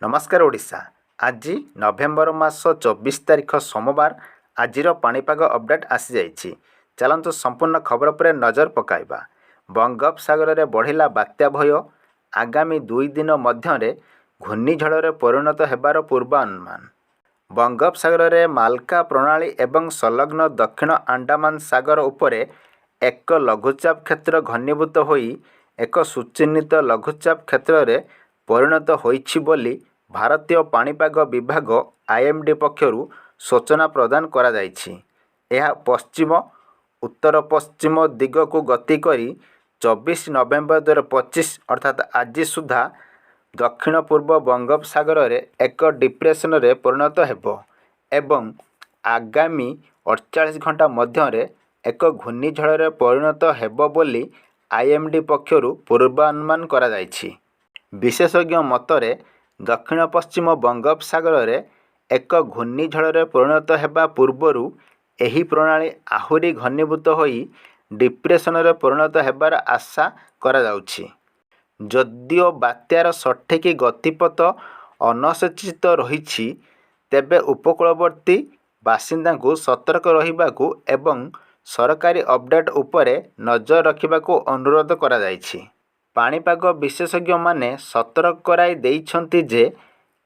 नमस्कार ओडिशा। आज नवेम्बर मास 24 तारिख सोमवार आजिर पाणीपाग अपडेट आसी जाइछि। चलंतु संपूर्ण खबर पर नजर पकाइबा। बंगोपसागर में बढ़िला बात्या भय आगामी 2 दिन मध्य घूर्णिझड़ परिणत हेबार पूर्वानुमान। बंगोपसागर में मालका प्रणाली एवं संलग्न दक्षिण अंडमान सागर उपरे एक लघुचाप क्षेत्र घनीभूत होई एक सुचिन्हित लघुचाप क्षेत्र में परिणत होइछि बोली भारतीय पाणीपाग विभाग आईएमडी पक्षरु सूचना प्रदान करा जाइछि। यह पश्चिम उत्तर पश्चिम दिग को गति करी 24 नवेम्बर 2025 अर्थात आज सुधा दक्षिण पूर्व बंगोपसागर में एक डिप्रेशन रे परिणत हेबो एवं आगामी 48 घंटा मध्य एक घूर्णिझड़ परिणत हेबो बोली आईएमडी पक्षरु पूर्वानुमान करा जाइछि। विशेषज्ञ मतरे दक्षिण पश्चिम बंगोपसागर में एक घूर्णिझड़ परिणत हेबा पूर्वरु एही प्रणाली आहुरी घनीभूत होई डिप्रेशन रे परिणत हेबार आशा करा जाउछि। जदिओ बात्यार सठिक गतिपथ अनिश्चित रहिछि तेबे उपकूलवर्ती बासिंदा को सतर्क रहिबाकू एवं सरकारी अपडेट उपरे नजर रखिबाकू अनुरोध करा जाइछि। पाणीपाग विशेषज्ञ माने सतर्क कराई देइछन्ति जे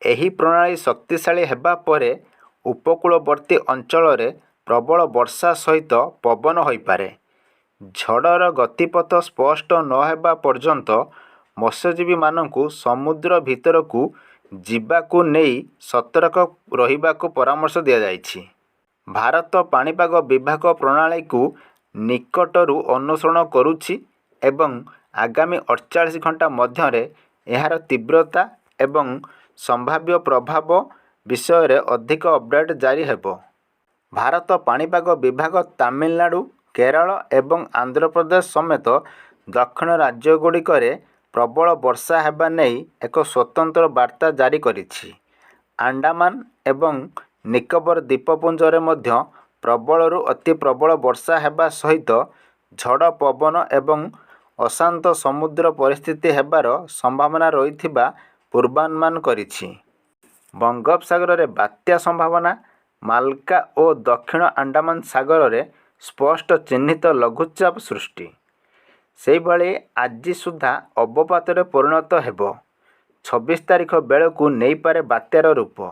एही प्रणाली शक्तिशाली हेबा परे उपकूलवर्ती अंचल रे प्रबल वर्षा सहित पवन होइपारे। झड़र गतिपथ स्पष्ट न हेबा पर्यंत मत्स्यजीवी मानकू समुद्र भितरकू जिबाकू नेई सतर्क रहिबाकू परामर्श दिया जाइछि। भारत पाणीपाग विभाग प्रणाली को निकटरू अनुसरण करुछि एवं आगामी 48 घंटा मध्य यार तीव्रता एवं संभाव्य प्रभाव विषय रे अधिक अपडेट जारी हेबो। भारत पाणीपाग विभाग तमिलनाडु केरल एवं आंध्र प्रदेश समेत दक्षिण राज्यगुड़िक प्रबल वर्षा हेबा नेई एक स्वतंत्र वार्ता जारी करिछि। अंडमान एवं निकोबर द्वीपपुंज रे मध्य प्रबलरू अति प्रबल वर्षा हेबा सहित झड़ पवन एवं अशांत समुद्र परिस्थिति हेबार संभावना रहिथिबा पूर्वानुमान करिछि। बंगोपसागर रे बात्या संभावना मालका और दक्षिण अंडमान सागर रे स्पष्ट चिन्हित लघुचाप सृष्टि सेहि भली आज सुधा अवपात परिणत हेबो। 26 तारिख बेलू नहीं पारे बात्यार रूप।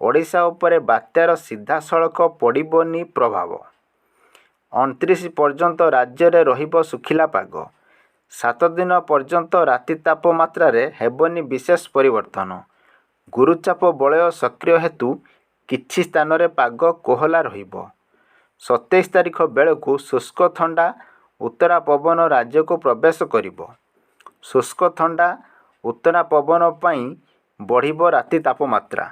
ओडिशा उपरे बात्यार सीधा सड़क पड़िबनी प्रभाव। 29 पर्यंत राज्य रे रहिबो सुखिला पाग। 7 दिन पर्यंत राति तापमात्रा रे हेबनी विशेष परिवर्तन। गुरुचाप बलय सक्रिय हेतु किछि स्थान रे पाग कोहला रहिबो। 27 तारिख बेलू शुष्क ठंडा उत्तरा पवन राज्य को प्रवेश करिबो। शुष्क ठंडा उत्तरा पवन पई बढ़िबो राति तापमात्रा।